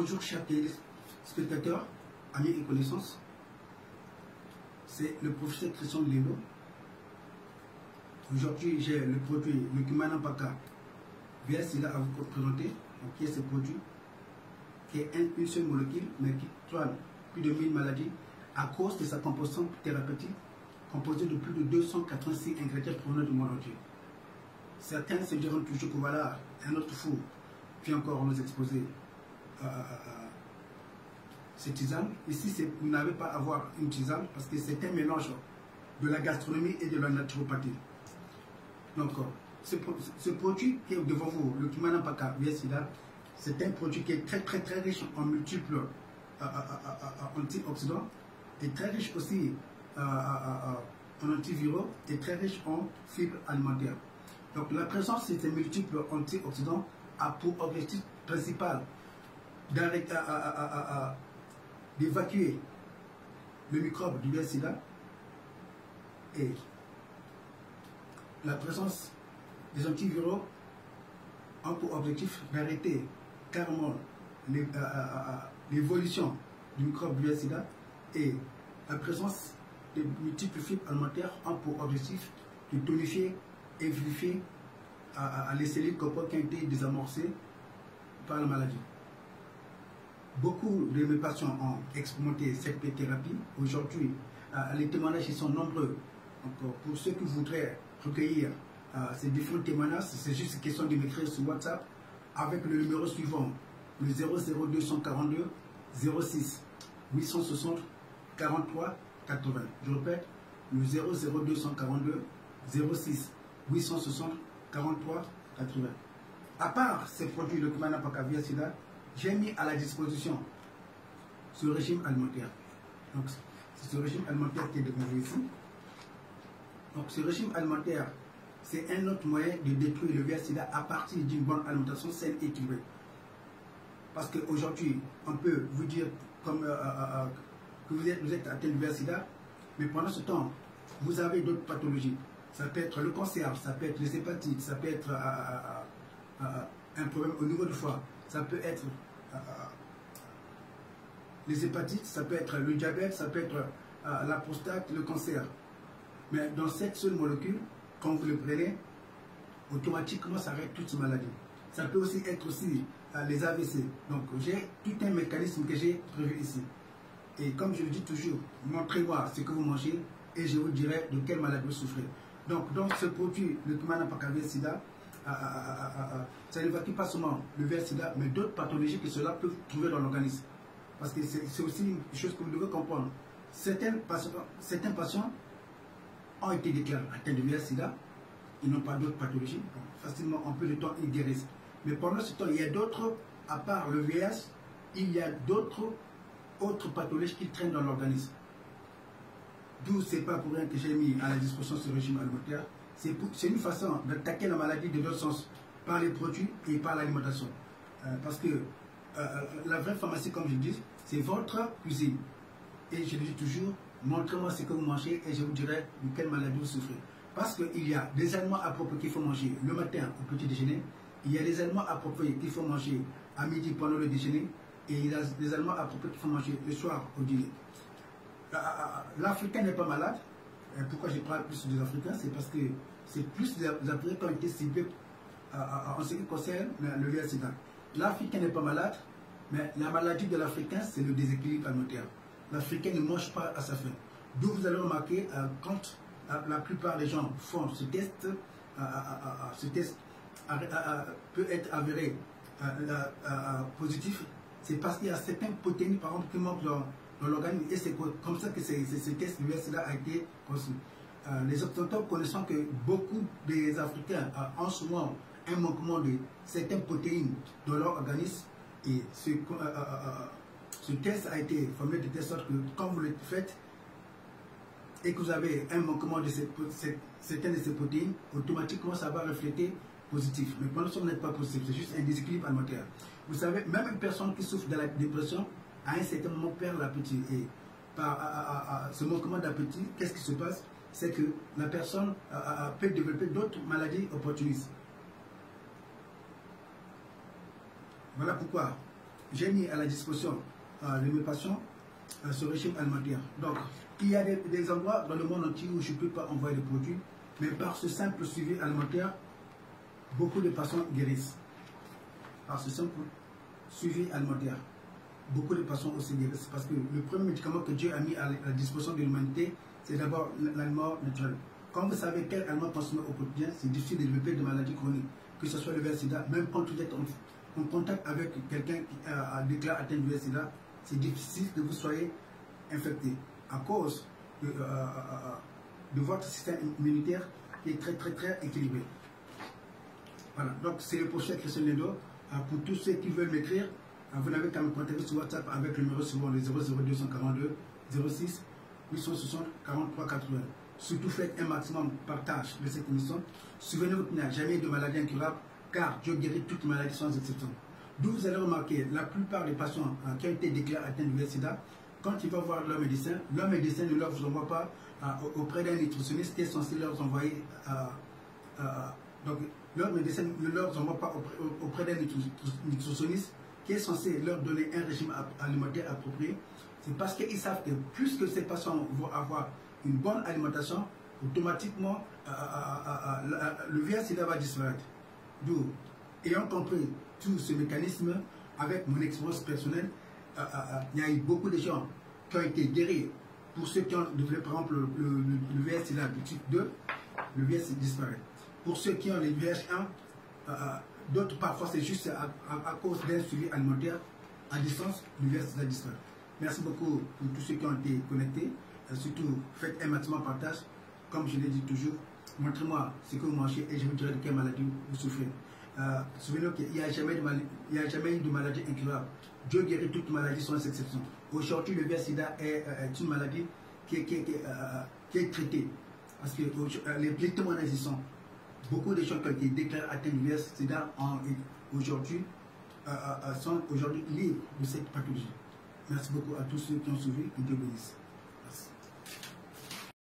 Bonjour chers téléspectateurs, amis et connaissances. C'est le professeur Christian Lelo. Aujourd'hui, j'ai le produit le Kimana Paka VS-Sida à vous présenter. Donc, qui est ce produit qui est une seule molécule, mais qui traite plus de 1000 maladies à cause de sa composition thérapeutique composée de plus de 286 ingrédients provenant du monde entier. Certains se diront toujours que voilà, un autre fou qui encore nous exposer cette tisane. Ici, vous n'avez pas à avoir une tisane parce que c'est un mélange de la gastronomie et de la naturopathie. Donc, ce produit qui est devant vous, le Kimana Paka VS-Sida, c'est un produit qui est très riche en multiples antioxydants et très riche aussi en antiviraux et très riche en fibres alimentaires. Donc, la présence de ces multiples antioxydants a pour objectif principal d'évacuer le microbe du VS-Sida et la présence des antiviraux a pour objectif d'arrêter carrément l'évolution du microbe du VS-Sida et la présence de multiples fibres alimentaires a pour objectif de tonifier et vivifier les cellules corporelles qui ont été désamorcées par la maladie. Beaucoup de mes patients ont expérimenté cette thérapie. Aujourd'hui, les témoignages sont nombreux. Donc, pour ceux qui voudraient recueillir ces différents témoignages, c'est juste une question de m'écrire sur WhatsApp avec le numéro suivant, le 00242 06 860 43 80. Je répète, le 00242 06 860 43 80. À part ces produits de Kimana Paka VS-Sida, j'ai mis à la disposition ce régime alimentaire. Donc, c'est ce régime alimentaire qui est devant vous ici. Donc, ce régime alimentaire, c'est un autre moyen de détruire le VS-Sida à partir d'une bonne alimentation saine et équilibrée. Parce qu'aujourd'hui, on peut vous dire comme, que vous êtes atteint du VS-Sida, mais pendant ce temps, vous avez d'autres pathologies. Ça peut être le cancer, ça peut être les hépatites, ça peut être un problème au niveau du foie, ça peut être les hépatites, ça peut être le diabète, ça peut être la prostate, le cancer. Mais dans cette seule molécule, quand vous le prenez, automatiquement ça arrête toutes ces maladies. Ça peut aussi être aussi les AVC. Donc j'ai tout un mécanisme que j'ai prévu ici. Et comme je le dis toujours, montrez-moi ce que vous mangez et je vous dirai de quelle maladie vous souffrez. Donc dans ce produit, le Kimana Paka VS-Sida, ça n'évacue pas seulement le VS-Sida, mais d'autres pathologies que cela peut trouver dans l'organisme. Parce que c'est aussi une chose que vous devez comprendre. Certains patients ont été déclarés atteints de VS-Sida, ils n'ont pas d'autres pathologies. Donc, facilement, en peu de temps, ils guérissent. Mais pendant ce temps, il y a d'autres, à part le VS, il y a d'autres autres pathologies qui traînent dans l'organisme. D'où c'est pas pour rien que j'ai mis à la disposition ce régime alimentaire. C'est une façon d'attaquer la maladie de l'autre sens, par les produits et par l'alimentation. Parce que la vraie pharmacie, comme je dis, c'est votre cuisine. Et je le dis toujours, montrez-moi ce que vous mangez et je vous dirai de quelle maladie vous souffrez. Parce qu'il y a des aliments appropriés qu'il faut manger le matin au petit déjeuner, il y a des aliments appropriés qu'il faut manger à midi pendant le déjeuner, et il y a des aliments appropriés qu'il faut manger le soir au dîner. L'Africain n'est pas malade. Pourquoi je parle plus des Africains? C'est parce que c'est plus les Africains qui ont été ciblés en ce qui concerne le VS-Sida. L'Africain n'est pas malade, mais la maladie de l'Africain, c'est le déséquilibre alimentaire. L'Africain ne mange pas à sa faim. D'où vous allez remarquer, quand la plupart des gens font ce test peut être avéré positif, c'est parce qu'il y a certaines protéines, par exemple, qui manquent dans l'organisme, et c'est comme ça que ce test du VS-Sida a été conçu. Les occidentaux connaissant que beaucoup des Africains ont souvent un manquement de certaines protéines dans leur organisme, et ce test a été formé de telle sorte que quand vous le faites et que vous avez un manquement de certaines de ces protéines, automatiquement ça va refléter positif. Mais pendant ce temps, vous n'êtes pas positif, c'est juste un déséquilibre alimentaire. Vous savez, même une personne qui souffre de la dépression, à un certain moment perd l'appétit. Et par ce manquement d'appétit, qu'est-ce qui se passe? C'est que la personne peut développer d'autres maladies opportunistes. Voilà pourquoi j'ai mis à la disposition de mes patients ce régime alimentaire. Donc, il y a des endroits dans le monde entier où je ne peux pas envoyer des produits, mais par ce simple suivi alimentaire, beaucoup de patients guérissent. Par ce simple suivi alimentaire, beaucoup de patients aussi guérissent. Parce que le premier médicament que Dieu a mis à la disposition de l'humanité, c'est d'abord l'aliment naturel. Comme vous savez quel aliment consommer au quotidien, c'est difficile de développer des maladies chroniques, que ce soit le VIH/SIDA, même quand vous êtes en contact avec quelqu'un qui a déclaré atteint du VIH/SIDA, c'est difficile que vous soyez infecté à cause de votre système immunitaire qui est très équilibré. Voilà, donc c'est le prochain Christian Lendo. Pour tous ceux qui veulent m'écrire, vous n'avez qu'à me contacter sur WhatsApp avec le numéro suivant, le 00242 06 860 43 80. Surtout faites un maximum partage de cette émission. Souvenez-vous qu'il n'y a jamais de maladie incurable, car Dieu guérit toutes les maladies sans exception. D'où vous allez remarquer, la plupart des patients qui ont été déclarés atteints du VIH/SIDA, quand ils vont voir leur médecin ne leur envoie pas auprès d'un nutritionniste qui est censé leur envoyer. Donc, leur médecin ne leur envoie pas auprès d'un nutritionniste qui est censé leur donner un régime alimentaire approprié. C'est parce qu'ils savent que plus que ces patients vont avoir une bonne alimentation, automatiquement le VIH/SIDA va disparaître. D'où, ayant compris tout ce mécanisme, avec mon expérience personnelle, il y a eu beaucoup de gens qui ont été guéris. Pour ceux qui ont développé par exemple le VIH/SIDA du type 2, le VIH disparaît. Pour ceux qui ont le VIH1, d'autres parfois c'est juste à cause d'un suivi alimentaire à distance, le VIH/SIDA disparaît. Merci beaucoup pour tous ceux qui ont été connectés. Surtout, faites un maximum partage. Comme je l'ai dit toujours, montrez-moi ce que vous mangez et je vous dirai de quelle maladie vous souffrez. Souvenez-vous qu'il n'y a jamais eu de maladie incurable. Dieu guérit toute maladie sans exception. Aujourd'hui, le VIH/SIDA est une maladie qui est traitée. Parce que les témoignages y sont. Beaucoup de gens qui ont été déclarés atteints du VIH/SIDA aujourd'hui sont aujourd'hui libres de cette pathologie. Merci beaucoup à tous ceux qui ont suivi et Dieu bénisse. Merci.